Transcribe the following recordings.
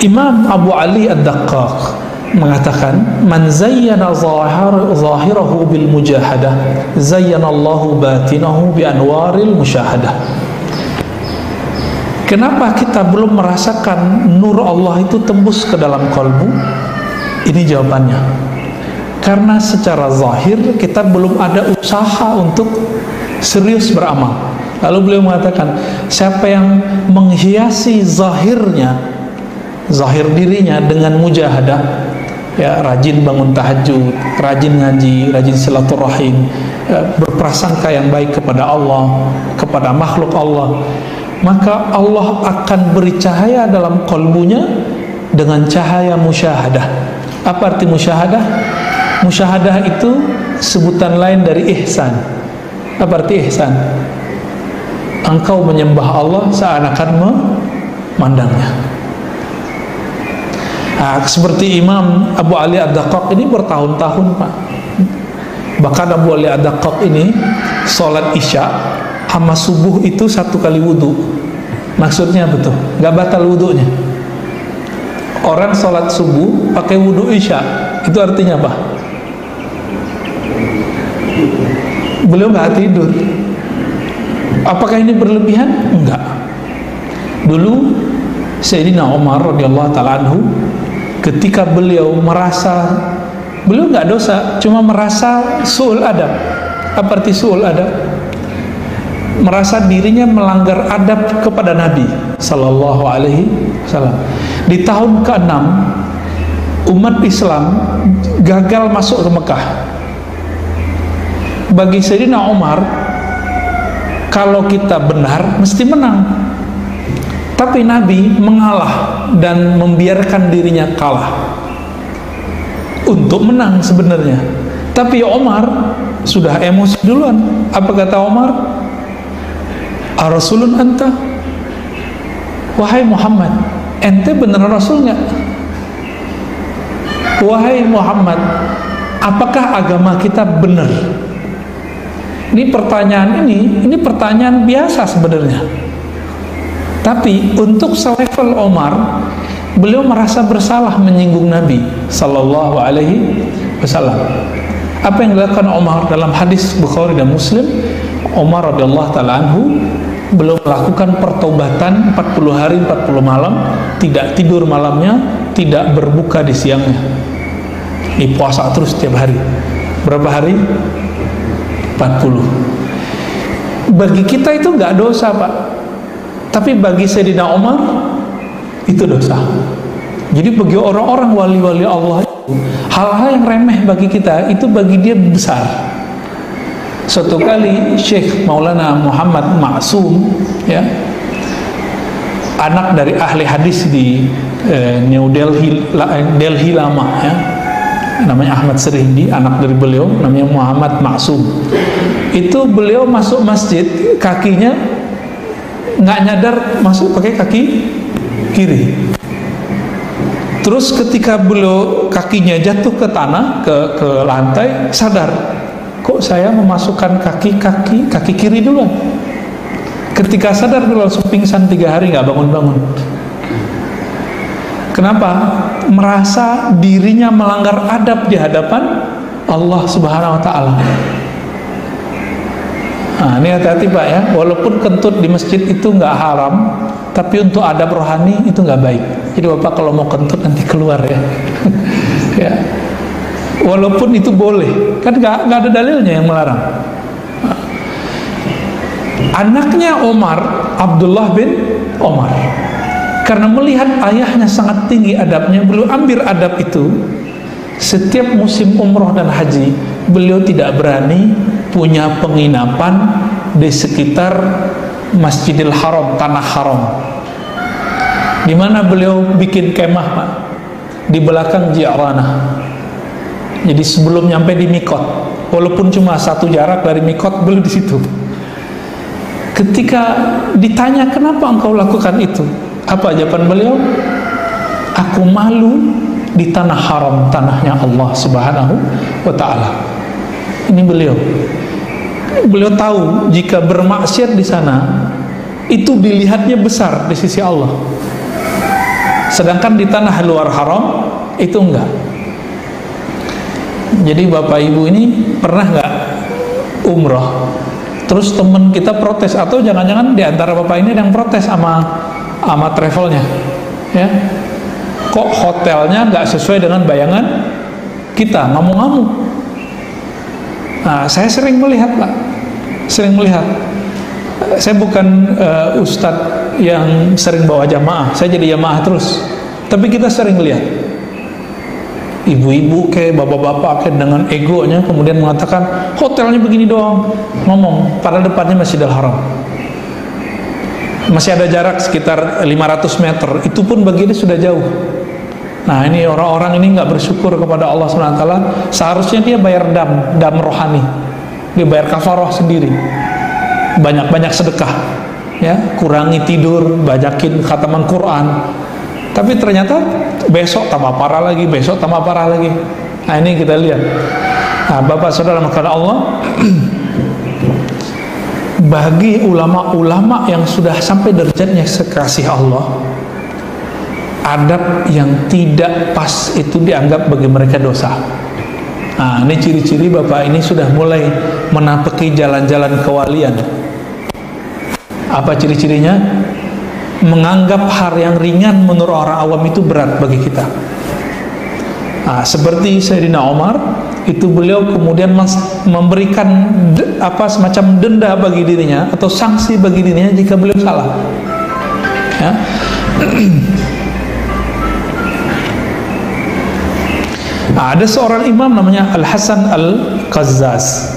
Imam Abu Ali Ad-Daqqaq mengatakan, man zayyana zahirahu bil mujahadah zayyana Allahu batinahu bi anwaril musyahadah. Kenapa kita belum merasakan nur Allah itu tembus ke dalam kalbu? Ini jawabannya, karena secara zahir kita belum ada usaha untuk serius beramal. Lalu beliau mengatakan, siapa yang menghiasi zahirnya, zahir dirinya dengan mujahadah, ya, rajin bangun tahajud, rajin ngaji, rajin silaturahim, berprasangka yang baik kepada Allah, kepada makhluk Allah, maka Allah akan beri cahaya dalam kalbunya dengan cahaya musyahadah. Apa arti musyahadah? Musyahadah itu sebutan lain dari ihsan. Apa arti ihsan? Engkau menyembah Allah seakan memandangnya. Nah, seperti Imam Abu Ali Ad-Daqqaq ini bertahun-tahun, Pak. Bahkan Abu Ali Ad-Daqqaq ini sholat isya sama subuh itu 1 kali wudu. Maksudnya betul, nggak batal wudunya. Orang sholat subuh pakai wudu isya, itu artinya apa? Beliau nggak tidur. Apakah ini berlebihan? Enggak. Dulu Sayyidina Umar radhiyallahu ta'ala anhu, ketika beliau merasa beliau nggak dosa, cuma merasa su'ul adab. Apa arti su'ul adab? Merasa dirinya melanggar adab kepada Nabi sallallahu alaihi wasallam. Di tahun ke-6 umat Islam gagal masuk ke Mekah. Bagi Sayyidina Umar, kalau kita benar mesti menang. Tapi Nabi mengalah dan membiarkan dirinya kalah untuk menang sebenarnya. Tapi Umar sudah emosi duluan. Apa kata Umar? Ar-Rasulun anta? Wahai Muhammad, ente beneran Rasul nggak? Wahai Muhammad, apakah agama kita benar? Ini pertanyaan biasa sebenarnya. Tapi untuk selevel Umar, beliau merasa bersalah menyinggung Nabi sallallahu alaihi wasallam. Apa yang dilakukan Umar dalam hadis Bukhari dan Muslim? Umar radhiyallahu taala anhu beliau melakukan pertobatan 40 hari 40 malam, tidak tidur malamnya, tidak berbuka di siangnya. Ini puasa terus setiap hari. Berapa hari? 40. Bagi kita itu nggak dosa, Pak. Tapi bagi Sayyidina Umar itu dosa. Jadi bagi orang-orang wali-wali Allah, hal-hal yang remeh bagi kita itu bagi dia besar. Suatu kali Syekh Maulana Muhammad Ma'sum, ya, anak dari ahli hadis di New Delhi lama, ya, namanya Ahmad Serindi, anak dari beliau namanya Muhammad Ma'sum. Itu beliau masuk masjid, kakinya nggak nyadar masuk pakai kaki kiri. Terus ketika beliau kakinya jatuh ke tanah, ke lantai, sadar, kok saya memasukkan kaki kiri duluan. Ketika sadar beliau langsung pingsan 3 hari nggak bangun-bangun. Kenapa? Merasa dirinya melanggar adab di hadapan Allah Subhanahu wa taala. Nah, ini hati-hati, Pak, ya. Walaupun kentut di masjid itu nggak haram, tapi untuk adab rohani itu nggak baik. Jadi Bapak kalau mau kentut nanti keluar, ya. Ya. Walaupun itu boleh, kan nggak ada dalilnya yang melarang. Anaknya Umar, Abdullah bin Umar, karena melihat ayahnya sangat tinggi adabnya, beliau ambil adab itu. Setiap musim umroh dan haji, beliau tidak berani punya penginapan di sekitar Masjidil Haram, tanah haram. Di mana beliau bikin kemah, Pak? Di belakang Ji'ranah. Jadi sebelum nyampe di Mikot, walaupun cuma 1 jarak dari Mikot, beliau di situ. Ketika ditanya kenapa engkau lakukan itu, apa jawaban beliau? Aku malu di tanah haram, tanahnya Allah Subhanahu wa ta'ala. Ini beliau tahu jika bermaksiat di sana itu dilihatnya besar di sisi Allah. Sedangkan di tanah luar haram itu enggak. Jadi bapak ibu ini pernah nggak umroh, terus temen kita protes, atau jangan-jangan di antara bapak ini ada yang protes sama travelnya, ya, kok hotelnya nggak sesuai dengan bayangan kita, ngamuk-ngamuk. Nah, saya sering melihat Pak, sering melihat. Saya bukan ustadz yang sering bawa jamaah, saya jadi jamaah terus, tapi kita sering lihat ibu-ibu kayak bapak-bapak kayak dengan egonya kemudian mengatakan hotelnya begini doang, ngomong pada depannya Masjidil Haram, masih ada jarak sekitar 500 meter, itu pun bagi dia sudah jauh. Nah, ini orang-orang ini nggak bersyukur kepada Allah SWT. Seharusnya dia bayar dam rohani, dia bayar kafaroh sendiri, banyak-banyak sedekah, ya, kurangi tidur, banyakin khataman Quran. Tapi ternyata besok tambah parah lagi, besok tambah parah lagi. Nah, ini kita lihat. Nah, Bapak Saudara maka Allah, bagi ulama-ulama yang sudah sampai derajatnya sekasih Allah, adab yang tidak pas itu dianggap bagi mereka dosa. Nah, ini ciri-ciri Bapak ini sudah mulai menapaki jalan-jalan kewalian. Apa ciri-cirinya? Menganggap hal yang ringan menurut orang awam itu berat bagi kita. Nah, seperti Sayyidina Umar, itu beliau kemudian memberikan semacam denda bagi dirinya atau sanksi bagi dirinya jika beliau salah, ya. Nah, ada seorang imam namanya Al-Hasan Al-Qazzaz.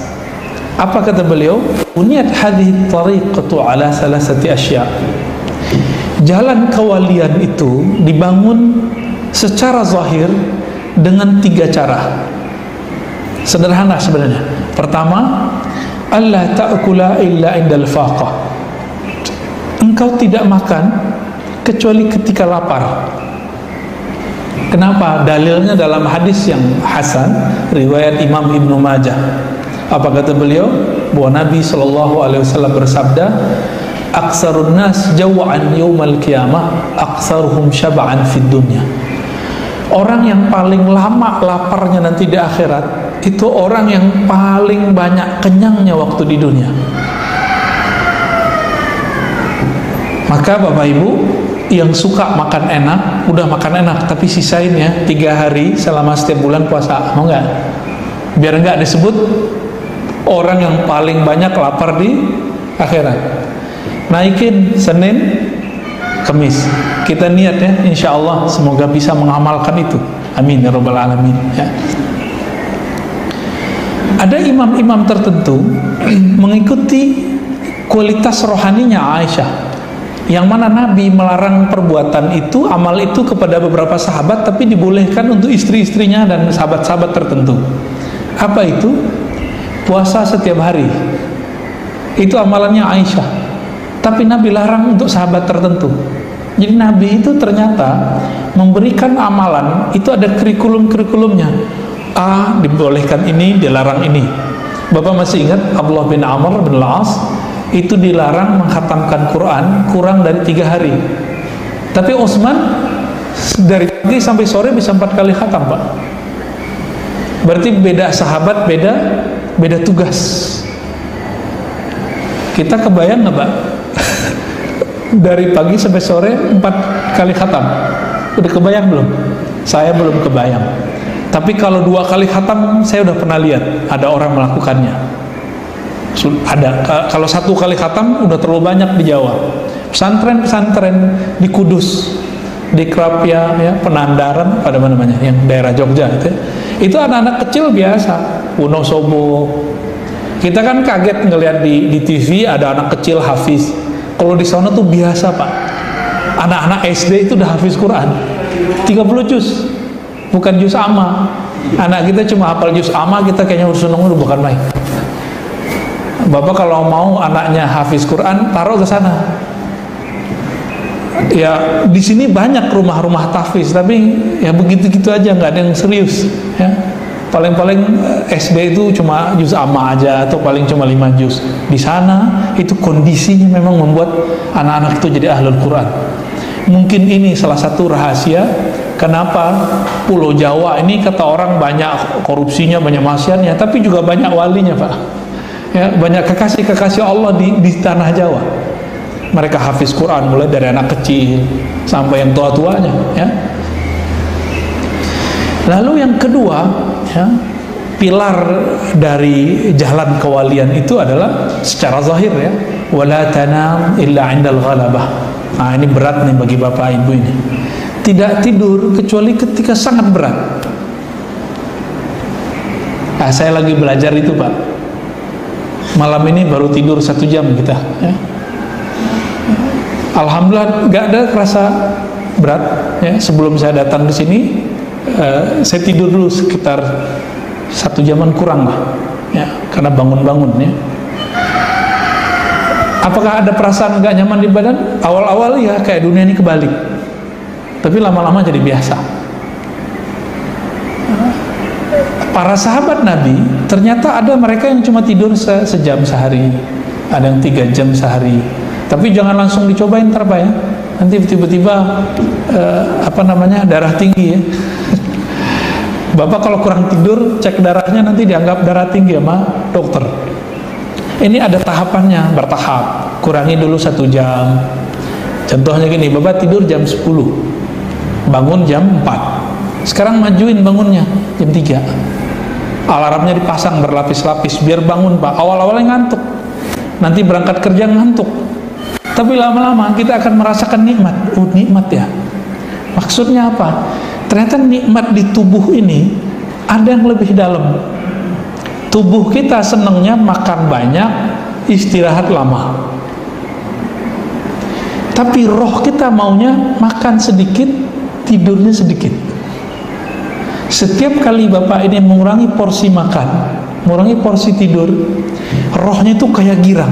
Apa kata beliau? Buniyat hadhihi tariqatu ala salasati asya'. Jalan kewalian itu dibangun secara zahir dengan 3 cara. Sederhana sebenarnya. Pertama, alla ta'kula illa indal faqah. Engkau tidak makan kecuali ketika lapar. Kenapa? Dalilnya dalam hadis yang hasan riwayat Imam Ibnu Majah. Apa kata beliau? Bahwa Nabi SAW bersabda, aksarun nas jaw'an yaumal qiyamah aksaruhum syab'an fid dunya. Orang yang paling lama laparnya nanti di akhirat itu orang yang paling banyak kenyangnya waktu di dunia. Maka Bapak Ibu yang suka makan enak, udah makan enak tapi sisain ya 3 hari selama setiap bulan puasa, mau nggak? Biar nggak disebut orang yang paling banyak lapar di akhirat. Naikin Senin, Kamis. Kita niat ya, insya Allah semoga bisa mengamalkan itu. Amin ya rabbal alamin. Ya. Ada imam-imam tertentu mengikuti kualitas rohaninya Aisyah, yang mana Nabi melarang perbuatan itu, amal itu kepada beberapa sahabat, tapi dibolehkan untuk istri-istrinya dan sahabat-sahabat tertentu. Apa itu? Puasa setiap hari. Itu amalannya Aisyah. Tapi Nabi larang untuk sahabat tertentu. Jadi Nabi itu ternyata memberikan amalan, itu ada kurikulum-kurikulumnya. A, dibolehkan ini, dilarang ini. Bapak masih ingat Abdullah bin Amr bin Al-As itu dilarang menghatamkan Quran kurang dari 3 hari. Tapi Utsman dari pagi sampai sore bisa 4 kali khatam, Pak. Berarti beda sahabat, beda tugas. Kita kebayang nggak, Pak? Dari pagi sampai sore 4 kali khatam. Udah kebayang belum? Saya belum kebayang. Tapi kalau 2 kali khatam saya udah pernah lihat ada orang melakukannya. Ada. Kalau 1 kali khatam udah terlalu banyak di Jawa. Pesantren-pesantren di Kudus, di Krapia, ya, Penandaran, pada mana namanya, yang daerah Jogja itu. Itu anak-anak kecil biasa, Wonosobo. Kita kan kaget ngelihat di TV ada anak kecil hafiz. Kalau di sana tuh biasa, Pak. Anak-anak SD itu udah hafiz Quran 30 juz, bukan juz amma. Anak kita cuma hafal juz amma, kita kayaknya udah seneng, udah bukan main. Bapak kalau mau anaknya hafiz Quran, taruh ke sana. Ya, di sini banyak rumah-rumah tahfiz, tapi ya begitu-gitu aja, nggak ada yang serius, ya. Paling-paling SD itu cuma juz amma aja, atau paling cuma 5 juz. Di sana itu kondisinya memang membuat anak-anak itu jadi ahlul Quran. Mungkin ini salah satu rahasia kenapa Pulau Jawa ini kata orang banyak korupsinya, banyak maksiatnya, tapi juga banyak walinya, Pak. Ya, banyak kekasih-kekasih Allah di tanah Jawa. Mereka hafiz Quran mulai dari anak kecil sampai yang tua-tuanya, ya. Lalu yang kedua, ya, pilar dari jalan kewalian itu adalah secara zahir, ya, wala tanam illa 'indal ghalabah. Nah, ini berat nih bagi bapak ibu ini. Tidak tidur kecuali ketika sangat berat. Nah, saya lagi belajar itu, Pak. Malam ini baru tidur 1 jam kita, ya. Alhamdulillah gak ada kerasa berat, ya. Sebelum saya datang ke sini, saya tidur dulu sekitar 1 jaman kurang lah, ya, karena bangun-bangun, ya. Apakah ada perasaan gak nyaman di badan? Awal-awal ya kayak dunia ini kebalik, tapi lama-lama jadi biasa. Para sahabat Nabi ternyata ada mereka yang cuma tidur sejam sehari, ada yang 3 jam sehari. Tapi jangan langsung dicobain ntar, Pak, ya. Nanti tiba-tiba darah tinggi, ya. Bapak kalau kurang tidur, cek darahnya nanti dianggap darah tinggi sama dokter. Ini ada tahapannya, bertahap. Kurangi dulu 1 jam. Contohnya gini, Bapak tidur jam 10, bangun jam 4. Sekarang majuin bangunnya jam 3. Alarmnya dipasang berlapis-lapis biar bangun, Pak. Awal-awalnya ngantuk, nanti berangkat kerja ngantuk, tapi lama-lama kita akan merasakan nikmat. Oh, nikmat, ya. Maksudnya apa? Ternyata nikmat di tubuh ini ada yang lebih dalam. Tubuh kita senangnya makan banyak, istirahat lama. Tapi roh kita maunya makan sedikit, tidurnya sedikit. Setiap kali Bapak ini mengurangi porsi makan, mengurangi porsi tidur, rohnya itu kayak girang.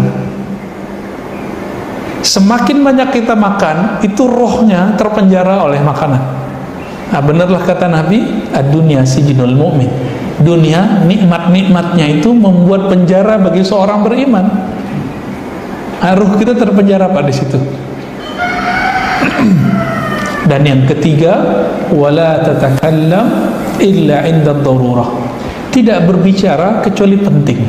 Semakin banyak kita makan, itu rohnya terpenjara oleh makanan. Nah, benarlah kata Nabi, ad-dunya sijnul mu'min. Dunia, nikmat-nikmatnya itu membuat penjara bagi seorang beriman. Ruh kita terpenjara, Pak, di situ. Dan yang ketiga, wala tatakallam illa 'inda ad-darurah. Tidak berbicara kecuali penting.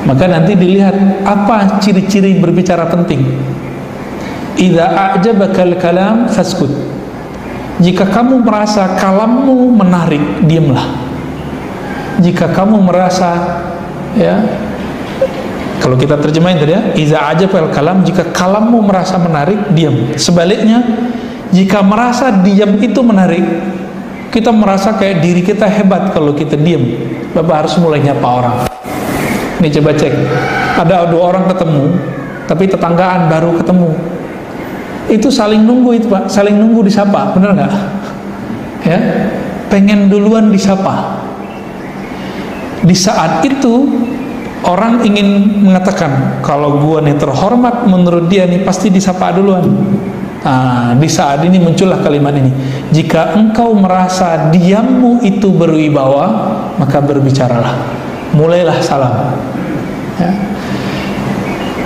Maka nanti dilihat apa ciri-ciri berbicara penting. Idza a'jabakal kalam faskut. Jika kamu merasa kalammu menarik, diamlah. Jika kamu merasa, ya, kalau kita terjemahin tadi, ya, idza a'jabakal kalam, jika kalammu merasa menarik, diam. Sebaliknya, jika merasa diam itu menarik, kita merasa kayak diri kita hebat kalau kita diam. Bapak harus mulai nyapa orang. Ini coba cek, ada 2 orang ketemu, tapi tetanggaan baru ketemu, itu saling nunggu itu, Pak, saling nunggu disapa, benar nggak? Ya, pengen duluan disapa. Di saat itu orang ingin mengatakan, kalau gua nih terhormat menurut dia nih pasti disapa duluan. Nah, di saat ini muncullah kalimat ini, jika engkau merasa diammu itu berwibawa, maka berbicaralah, mulailah salam, ya.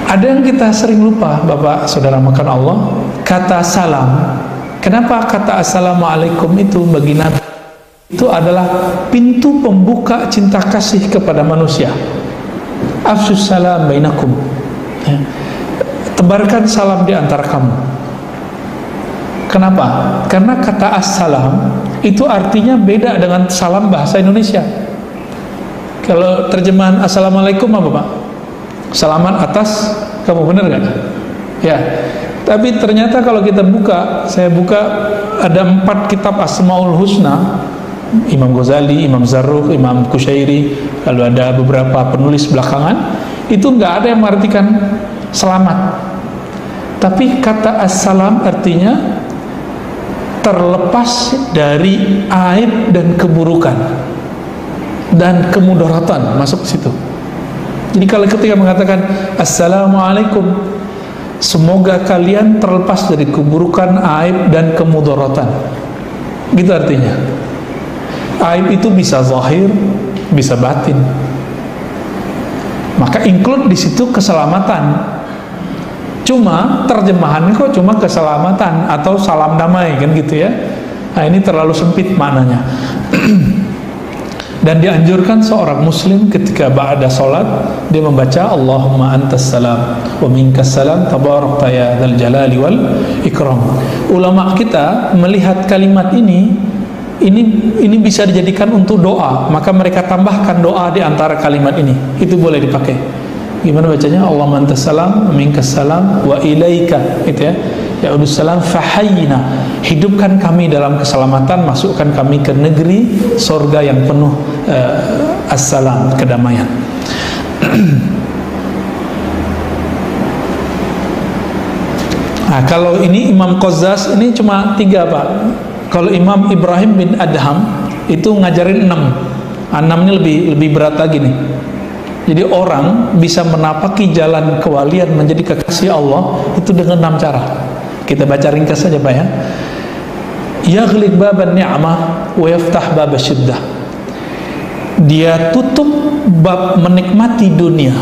Ada yang kita sering lupa, Bapak Saudara makan Allah, kata salam. Kenapa kata assalamualaikum itu bagi Nabi itu adalah pintu pembuka cinta kasih kepada manusia. Afsus salam bainakum, ya. Tebarkan salam di antara kamu. Kenapa? Karena kata assalam itu artinya beda dengan salam bahasa Indonesia. Kalau terjemahan assalamualaikum apa, Pak? Salaman atas kamu, benar gak? Ya. Tapi ternyata kalau kita buka, saya buka ada 4 kitab Asmaul Husna, Imam Ghazali, Imam Zarruq, Imam Kusyairi, lalu ada beberapa penulis belakangan, itu nggak ada yang mengartikan selamat. Tapi kata assalam artinya terlepas dari aib dan keburukan dan kemudaratan, masuk ke situ. Jadi kalau ketika mengatakan assalamualaikum, semoga kalian terlepas dari keburukan, aib dan kemudaratan, gitu artinya. Aib itu bisa zahir, bisa batin. Maka include di situ keselamatan. Cuma terjemahannya kok cuma keselamatan atau salam damai kan gitu ya. Nah ini terlalu sempit maknanya. Dan dianjurkan seorang muslim ketika ba'da salat dia membaca Allahumma antas salam wa minkas salam tabarakta ya dzal jalali wal ikram. Ulama kita melihat kalimat ini bisa dijadikan untuk doa, maka mereka tambahkan doa di antara kalimat ini. Itu boleh dipakai. Gimana bacanya? Allahumma antas salam wa minkas salam wa ilaika, gitu ya. Ya salam fahayyina, hidupkan kami dalam keselamatan, masukkan kami ke negeri surga yang penuh assalam, kedamaian. Nah, kalau ini Imam Qazzaz ini cuma 3 Pak. Kalau Imam Ibrahim bin Adham itu ngajarin 6. 6 ini lebih berat lagi nih. Jadi orang bisa menapaki jalan kewalian menjadi kekasih Allah itu dengan 6 cara. Kita baca ringkas saja Pak ya. Yaghliq baban ni'mah wa yaftah bab syiddah. Dia tutup bab menikmati dunia,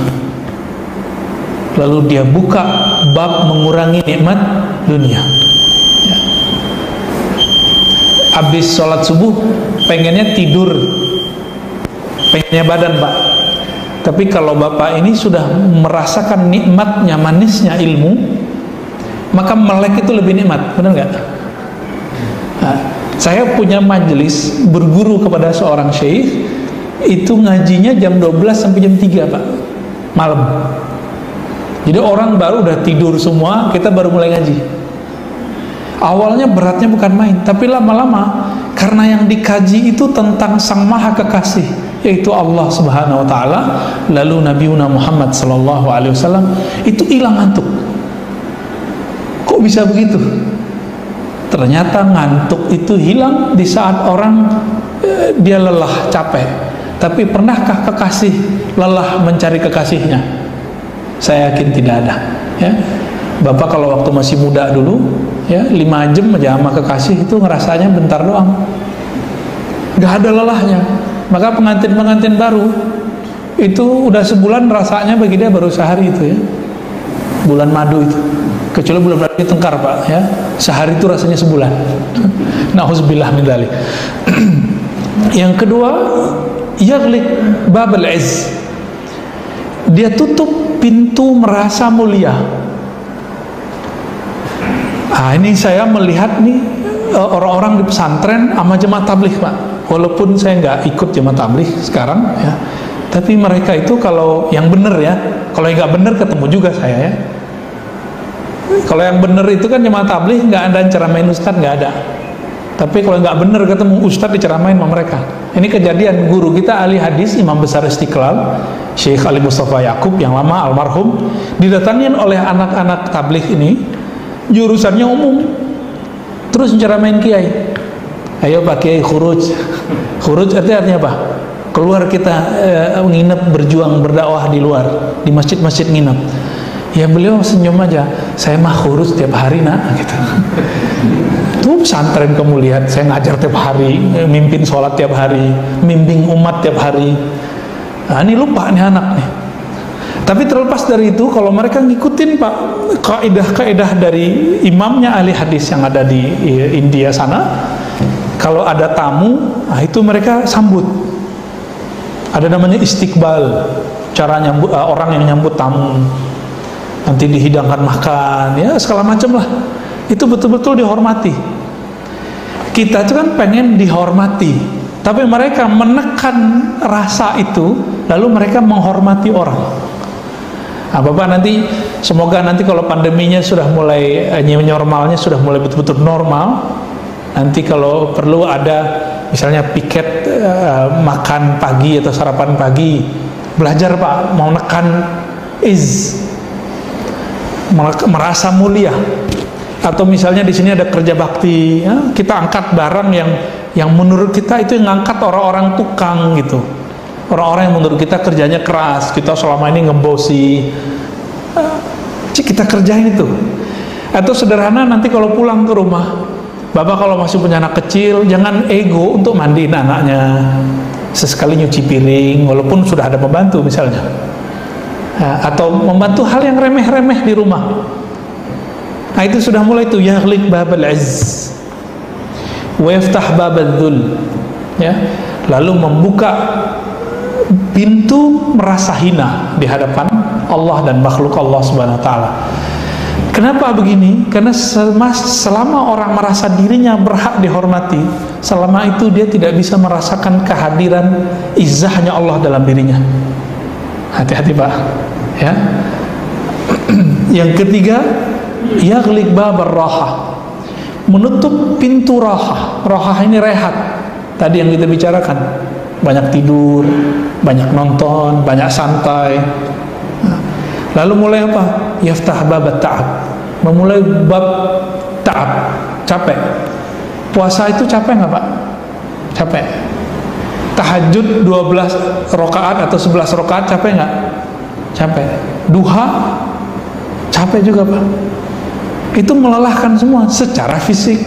lalu dia buka bab mengurangi nikmat dunia ya. Habis sholat subuh pengennya tidur, pengennya badan Pak. Tapi kalau Bapak ini sudah merasakan nikmatnya, manisnya ilmu, maka melek itu lebih nikmat, benar nggak? Nah, saya punya majelis berguru kepada seorang syekh, itu ngajinya jam 12 sampai jam 3 Pak, malam. Jadi orang baru udah tidur semua, kita baru mulai ngaji. Awalnya beratnya bukan main, tapi lama-lama karena yang dikaji itu tentang Sang Maha Kekasih, yaitu Allah Subhanahu Wa Taala, lalu Nabiuna Muhammad Sallallahu Alaihi Wasallam, itu hilang ngantuk. Kok bisa begitu? Ternyata ngantuk itu hilang di saat orang dia lelah, capek. Tapi pernahkah kekasih lelah mencari kekasihnya? Saya yakin tidak ada ya. Bapak kalau waktu masih muda dulu ya, 5 jam aja sama kekasih itu ngerasanya bentar doang, gak ada lelahnya. Maka pengantin-pengantin baru itu udah sebulan rasanya bagi dia baru sehari itu ya, bulan madu itu. Kecuali bulan berarti tengkar Pak ya, sehari itu rasanya sebulan. Nauzubillah min dzalik. Yang kedua, yaghliq babal izz. Dia tutup pintu merasa mulia. Ah, ini saya melihat nih orang-orang di pesantren sama jemaah tabligh Pak. Walaupun saya nggak ikut jemaah tabligh sekarang ya, tapi mereka itu kalau yang benar ya, kalau yang nggak benar ketemu juga saya ya. Kalau yang benar itu kan jemaah tabligh nggak ada ceramain ustadz, nggak ada. Tapi kalau nggak benar ketemu ustadz diceramain sama mereka. Ini kejadian guru kita ahli hadis Imam Besar Istiqlal Syekh Ali Mustafa Yaqub yang lama almarhum, didatangin oleh anak-anak tabligh ini, jurusannya umum, terus ceramain kiai. Ayo Pak Kiai khuruj. Khuruj artinya apa? Keluar kita nginep, berjuang berdakwah di luar, di masjid-masjid nginep. Ya beliau senyum aja, saya mah khurus tiap hari nak gitu. Tuh pesantren kamu lihat, saya ngajar tiap hari, mimpin sholat tiap hari, mimpin umat tiap hari. Nah ini lupa nih anak nih. Tapi terlepas dari itu, kalau mereka ngikutin Pak kaidah-kaidah dari imamnya ahli hadis yang ada di India sana, kalau ada tamu, nah itu mereka sambut. Ada namanya istiqbal, cara nyambut orang yang nyambut tamu. Nanti dihidangkan makan, ya segala macam lah. Itu betul-betul dihormati. Kita itu kan pengen dihormati, tapi mereka menekan rasa itu, lalu mereka menghormati orang. Nah, Bapak nanti, semoga nanti kalau pandeminya sudah mulai normalnya sudah mulai betul-betul normal, nanti kalau perlu ada misalnya piket makan pagi atau sarapan pagi, belajar Pak, mau nekan merasa mulia. Atau misalnya di sini ada kerja bakti, ya, kita angkat barang yang menurut kita itu yang ngangkat orang-orang tukang gitu, orang-orang yang menurut kita kerjanya keras, kita selama ini ngebosi, kita kerjain itu. Atau sederhana, nanti kalau pulang ke rumah, Bapak kalau masih punya anak kecil, jangan ego untuk mandiin anaknya, sesekali nyuci piring walaupun sudah ada pembantu misalnya. Atau membantu hal yang remeh-remeh di rumah. Nah, itu sudah mulai tuh, yaghliq babal izz wa yaftah babal dhul, ya, lalu membuka pintu merasa hina di hadapan Allah dan makhluk Allah Subhanahu wa taala. Kenapa begini? Karena selama orang merasa dirinya berhak dihormati, selama itu dia tidak bisa merasakan kehadiran izzahnya Allah dalam dirinya. Hati-hati Pak, ya. Yang ketiga, yaghliq babar rahah, menutup pintu rahah. Rahah ini rehat, tadi yang kita bicarakan, banyak tidur, banyak nonton, banyak santai. Lalu mulai apa? Yaftah babat ta'ab, memulai bab ta'ab, capek. Puasa itu capek nggak Pak? Capek. Tahajud 12 rakaat atau 11 rakaat capek nggak? Capek. Duha capek juga Pak. Itu melelahkan semua secara fisik.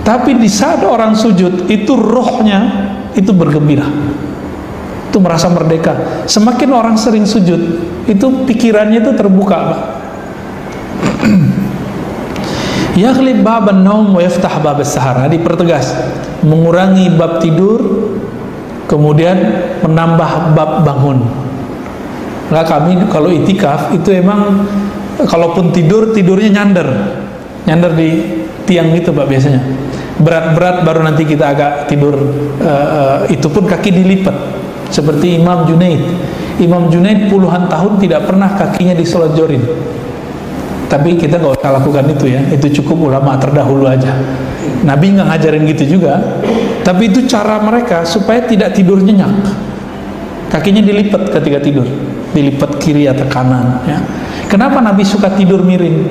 Tapi di saat orang sujud itu rohnya itu bergembira, itu merasa merdeka. Semakin orang sering sujud, itu pikirannya itu terbuka Pak. Yaghlib baban naum wa yaftah babas sahar. Dipertegas, mengurangi bab tidur, kemudian menambah bab bangun. Nah, kami kalau itikaf itu emang kalaupun tidur, tidurnya nyander di tiang gitu Pak biasanya. Berat-berat baru nanti kita agak tidur, itu pun kaki dilipat. Seperti Imam Junaid. Imam Junaid puluhan tahun tidak pernah kakinya diselonjorin. Tapi kita gak usah lakukan itu ya. Itu cukup ulama terdahulu aja. Nabi nggak ngajarin gitu juga. Tapi itu cara mereka supaya tidak tidur nyenyak. Kakinya dilipat ketika tidur, dilipat kiri atau kanan ya. Kenapa Nabi suka tidur miring?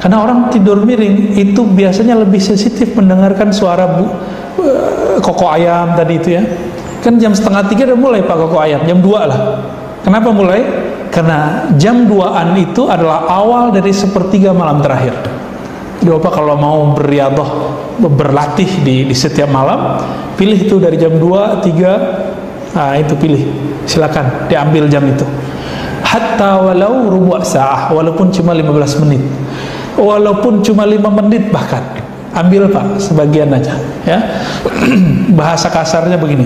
Karena orang tidur miring itu biasanya lebih sensitif mendengarkan suara koko ayam tadi itu ya. Kan jam 2:30 udah mulai Pak koko ayam, jam 2 lah. Kenapa mulai? Karena jam 2-an itu adalah awal dari sepertiga malam terakhir. Jadi Bapak kalau mau beriadah, berlatih di setiap malam, pilih itu dari jam 2, 3, nah itu pilih, silakan diambil jam itu. Hatta walau rubu' sa'ah, walaupun cuma 15 menit, walaupun cuma 5 menit bahkan, ambil Pak sebagian aja ya. Bahasa kasarnya begini.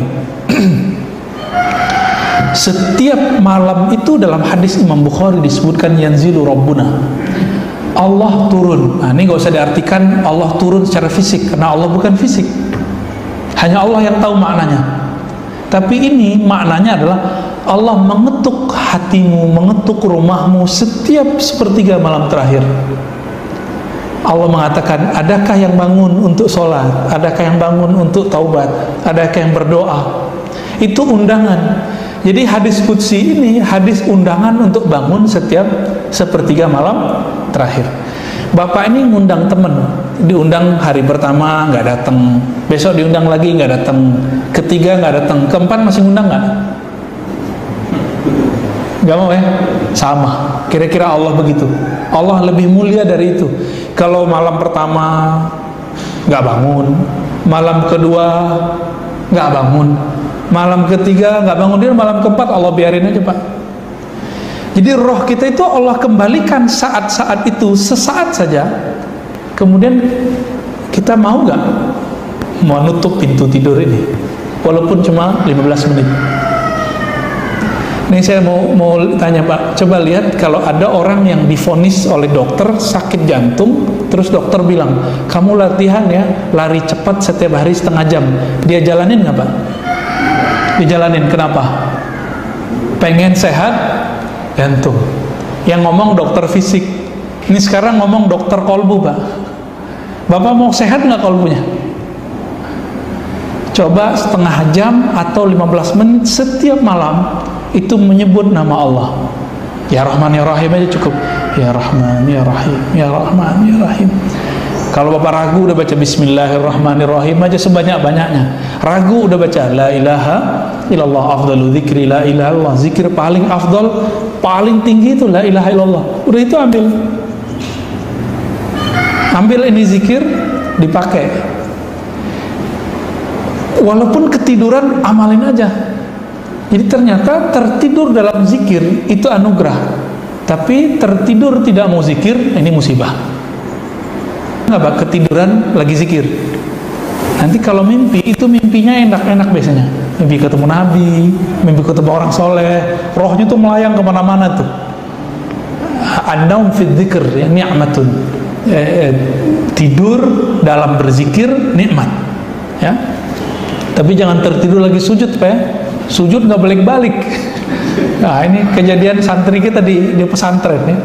Setiap malam itu dalam hadis Imam Bukhari disebutkan yanzilu Rabbuna, Allah turun. Nah ini gak usah diartikan Allah turun secara fisik, karena Allah bukan fisik, hanya Allah yang tahu maknanya. Tapi ini maknanya adalah Allah mengetuk hatimu, mengetuk rumahmu setiap sepertiga malam terakhir. Allah mengatakan, adakah yang bangun untuk sholat? Adakah yang bangun untuk taubat? Adakah yang berdoa? Itu undangan. Jadi hadis qudsi ini hadis undangan untuk bangun setiap sepertiga malam terakhir. Bapak ini ngundang temen, diundang hari pertama nggak datang, besok diundang lagi nggak datang, ketiga nggak datang, keempat masih ngundang nggak? Nggak mau ya? Sama. Kira-kira Allah begitu. Allah lebih mulia dari itu. Kalau malam pertama nggak bangun, malam kedua nggak bangun, malam ketiga nggak bangun, dia malam keempat Allah biarin aja Pak. Jadi roh kita itu Allah kembalikan saat-saat itu, sesaat saja. Kemudian kita mau nggak menutup pintu tidur ini, walaupun cuma 15 menit. Ini saya mau tanya Pak, coba lihat kalau ada orang yang divonis oleh dokter sakit jantung, terus dokter bilang, kamu latihan ya, lari cepat setiap hari setengah jam, dia jalanin nggak Pak? Dijalanin, kenapa? Pengen sehat jantung. Yang ngomong dokter fisik, ini sekarang ngomong dokter kolbu Pak. Bapak mau sehat nggak kolbunya? Coba setengah jam atau 15 menit setiap malam itu menyebut nama Allah. Ya Rahman ya Rahim aja cukup. Ya Rahman ya Rahim, ya Rahman ya Rahim. Kalau Bapak ragu udah baca Bismillahirrahmanirrahim aja sebanyak-banyaknya. Ragu udah baca La ilaha illallah afdalu dzikri la ilaha illallah. Zikir paling afdal, paling tinggi itu La ilaha illallah. Udah itu ambil. Ambil ini zikir dipakai. Walaupun ketiduran amalin aja. Jadi ternyata tertidur dalam zikir itu anugerah. Tapi tertidur tidak mau zikir, ini musibah. nggak Pak ketiduran lagi zikir? Nanti kalau mimpi, itu mimpinya enak-enak biasanya. Mimpi ketemu Nabi, mimpi ketemu orang soleh, rohnya tuh melayang kemana-mana tuh. An-naum fi dzikr ya ni'matun. Tidur dalam berzikir nikmat. Ya. Tapi jangan tertidur lagi sujud, Pak. Sujud nggak balik-balik. Nah, ini kejadian santri kita di pesantren ya.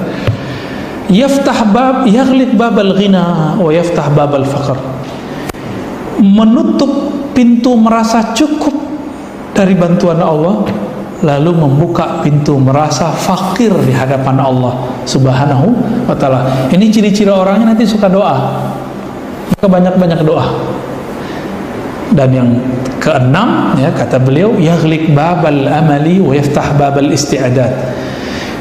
Yaftah bab, yaghliq babal ghina wa yaftah babal faqr. Menutup pintu merasa cukup dari bantuan Allah, lalu membuka pintu merasa fakir di hadapan Allah Subhanahu wa ta'ala. Ini ciri-ciri orangnya nanti suka doa, maka banyak-banyak doa. Dan yang keenam ya, kata beliau, yaghliq babal amali wa yaftah babal isti'adat.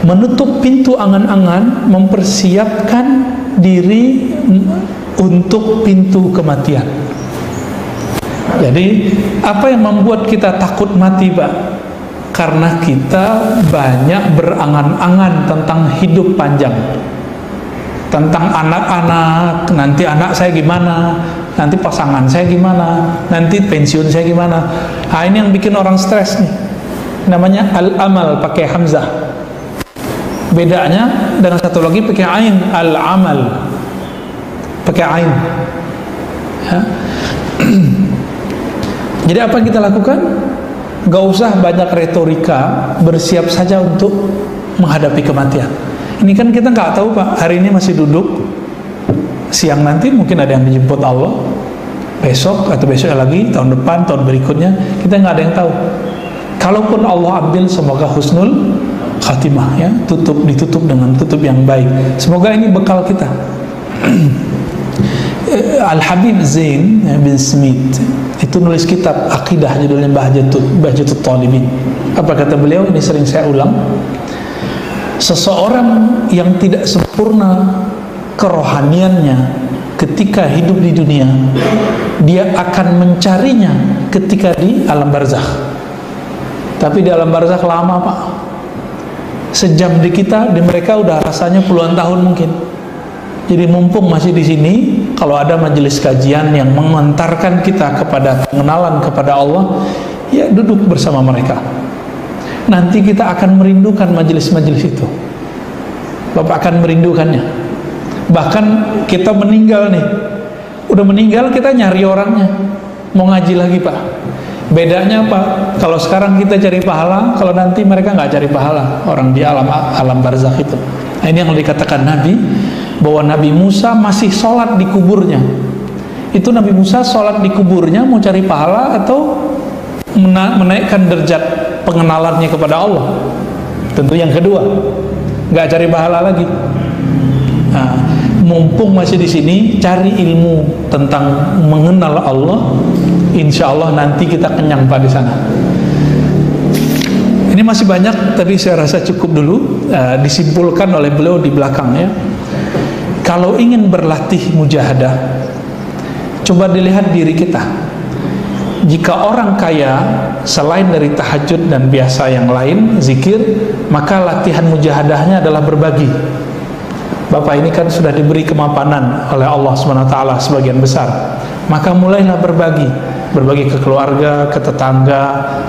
Menutup pintu angan-angan, mempersiapkan diri untuk pintu kematian. Jadi apa yang membuat kita takut mati, Pak? Karena kita banyak berangan-angan tentang hidup panjang, tentang anak-anak, nanti anak saya gimana, nanti pasangan saya gimana, nanti pensiun saya gimana. Nah, ini yang bikin orang stres nih. Namanya al-amal pakai hamzah. Bedanya dengan satu lagi pakai ain, al-amal pakai ain. Ya. Jadi apa yang kita lakukan? Gak usah banyak retorika, bersiap saja untuk menghadapi kematian. Ini kan kita nggak tahu, Pak. Hari ini masih duduk, siang nanti mungkin ada yang dijemput Allah, besok atau besok lagi, tahun depan, tahun berikutnya, kita nggak ada yang tahu. Kalaupun Allah ambil, semoga husnul khatimah ya, ditutup dengan tutup yang baik. Semoga ini bekal kita. Al-Habib Zain bin Smith itu nulis kitab akidah judulnya Bahjatut Talibin. Apa kata beliau? Ini sering saya ulang. Seseorang yang tidak sempurna kerohaniannya ketika hidup di dunia, dia akan mencarinya ketika di alam barzakh. Tapi di alam barzakh lama, Pak. Sejam di kita, di mereka udah rasanya puluhan tahun mungkin. Jadi mumpung masih di sini, kalau ada majelis kajian yang mengantarkan kita kepada pengenalan kepada Allah, ya duduk bersama mereka. Nanti kita akan merindukan majelis-majelis itu. Bapak akan merindukannya. Bahkan kita meninggal nih, udah meninggal kita nyari orangnya, mau ngaji lagi, Pak. Bedanya apa? Kalau sekarang kita cari pahala, kalau nanti mereka nggak cari pahala, orang di alam barzakh itu. Nah, ini yang dikatakan Nabi, bahwa Nabi Musa masih sholat di kuburnya. Itu Nabi Musa sholat di kuburnya mau cari pahala atau menaikkan derajat pengenalannya kepada Allah? Tentu yang kedua, nggak cari pahala lagi. Nah, mumpung masih di sini, cari ilmu tentang mengenal Allah. Insya Allah nanti kita kenyang, Pak, di sana. Ini masih banyak, tapi saya rasa cukup dulu. Disimpulkan oleh beliau di belakang ya. Kalau ingin berlatih mujahadah, coba dilihat diri kita. Jika orang kaya, selain dari tahajud dan biasa yang lain, zikir, maka latihan mujahadahnya adalah berbagi. Bapak ini kan sudah diberi kemapanan oleh Allah SWT sebagian besar. Maka mulailah berbagi. Berbagi ke keluarga, ke tetangga,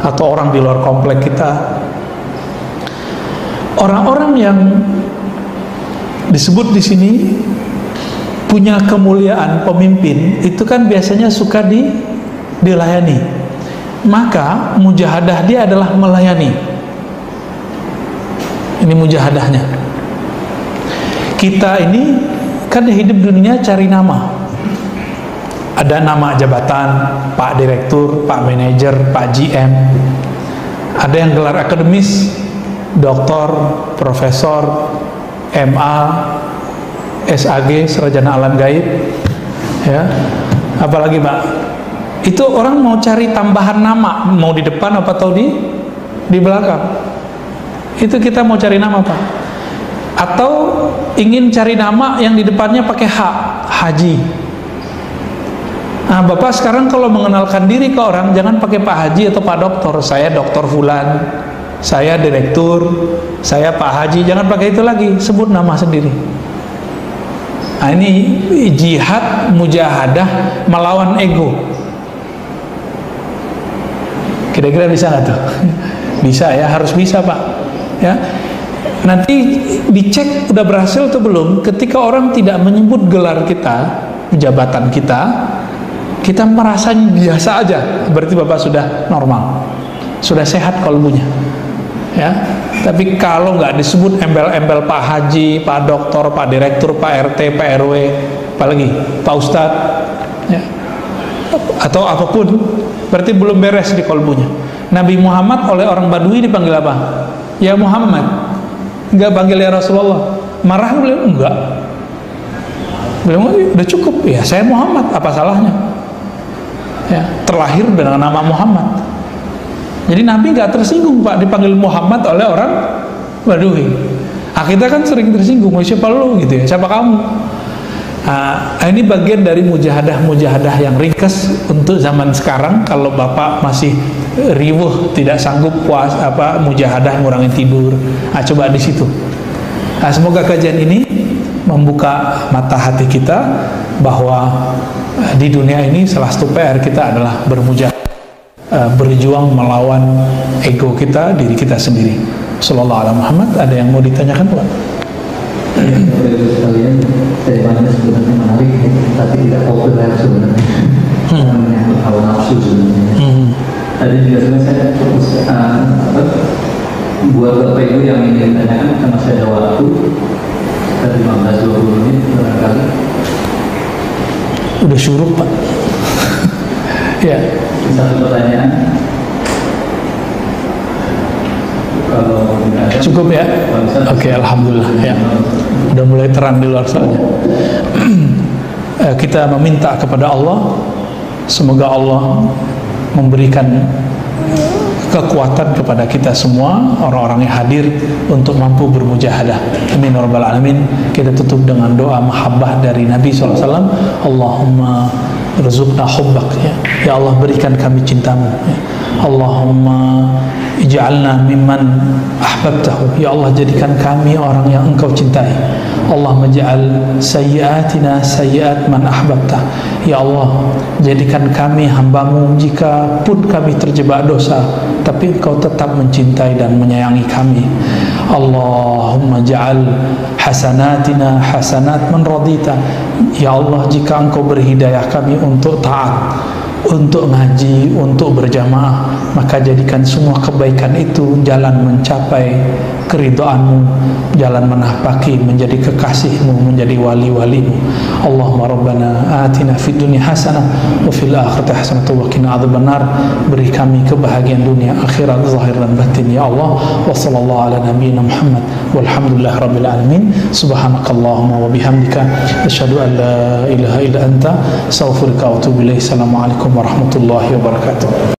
atau orang di luar komplek kita. Orang-orang yang disebut di sini punya kemuliaan pemimpin, itu kan biasanya suka dilayani. Maka mujahadah dia adalah melayani. Ini mujahadahnya. Kita ini kan hidup dunia cari nama. Ada nama jabatan, Pak Direktur, Pak Manajer, Pak GM. Ada yang gelar akademis, Doktor, Profesor, MA, SAG, Sarjana Alam Gaib, ya. Apalagi, Pak? Itu orang mau cari tambahan nama, mau di depan apa atau di belakang. Itu kita mau cari nama, Pak. Atau ingin cari nama yang di depannya pakai H, Haji. Nah, Bapak sekarang kalau mengenalkan diri ke orang, jangan pakai Pak Haji atau Pak Doktor. Saya Doktor Fulan, saya Direktur, saya Pak Haji. Jangan pakai itu lagi, sebut nama sendiri. Nah, ini jihad mujahadah melawan ego. Kira-kira bisa nggak tuh? Bisa ya, harus bisa Pak. Ya, nanti dicek udah berhasil atau belum. Ketika orang tidak menyebut gelar kita, jabatan kita, kita merasa biasa aja. Berarti Bapak sudah normal, sudah sehat kalbunya. Ya, tapi kalau nggak disebut embel-embel Pak Haji, Pak Doktor, Pak Direktur, Pak RT, Pak RW, apalagi Pak Ustadz, ya, atau apapun, berarti belum beres di kalbunya. Nabi Muhammad oleh orang Badui dipanggil apa? Ya Muhammad. Nggak panggil ya Rasulullah. Marah beliau? Enggak. Beliau udah cukup. Ya saya Muhammad, apa salahnya? Ya, terlahir dengan nama Muhammad. Jadi Nabi nggak tersinggung Pak dipanggil Muhammad oleh orang Badui. Kita kan sering tersinggung, siapa lu gitu ya, siapa kamu? Ini bagian dari mujahadah yang ringkas untuk zaman sekarang. Kalau Bapak masih riwuh, tidak sanggup mujahadah ngurangin tidur, coba di situ. Semoga kajian ini membuka mata hati kita bahwa di dunia ini salah satu PR kita adalah bermujahadah, berjuang melawan ego kita, diri kita sendiri. Sallallahu alaihi Muhammad. Ada yang mau ditanyakan Pak? Ya, sekalian, temanya sebenarnya menarik, tapi tidak populer sebenarnya. Menyangkut hawa nafsu sebenarnya. Tadi juga sebenarnya saya buat Bapak Ibu yang ingin ditanyakan, karena masih ada waktu sekitar 15-20 menit barangkali. Udah syuruk Pak. Ya. Satu pertanyaan. Kalau cukup ya? Oke, alhamdulillah ya. Udah mulai terang di luar soalnya. Kita meminta kepada Allah, semoga Allah memberikan kekuatan kepada kita semua, orang-orang yang hadir, untuk mampu bermujahadah. Amin ya rabbal alamin. Kita tutup dengan doa mahabbah dari Nabi SAW. Allahumma rizukna hubbak, ya Allah berikan kami cintamu, ya. Allahumma ij'alna mimman ahbabtahu, ya Allah jadikan kami orang yang engkau cintai. Allahumma ja'al sayyiatina sayyiat man ahbabtah, ya Allah jadikan kami hambamu jika pun kami terjebak dosa, tapi engkau tetap mencintai dan menyayangi kami. Allahumma ja'al hasanatina hasanat man radita, ya Allah jika engkau berhidayah kami untuk taat, untuk ngaji, untuk berjamaah, maka jadikan semua kebaikan itu jalan mencapai keridhaanmu, jalan menapaki menjadi kekasihmu, menjadi wali-walimu. Allahumma rabbana atina fid dunya hasanah wa fil akhirati hasanah wa qina adzabannar. Beri kami kebahagiaan dunia akhirat zahir dan batin ya Allah. Wa sallallahu ala nabiyyina Muhammad walhamdulillahi rabbil alamin. Subhanakallahumma wa bihamdika asyhadu an la ilaha illa anta astaghfiruka wa atubu ilaik. Assalamualaikum warahmatullahi wabarakatuh.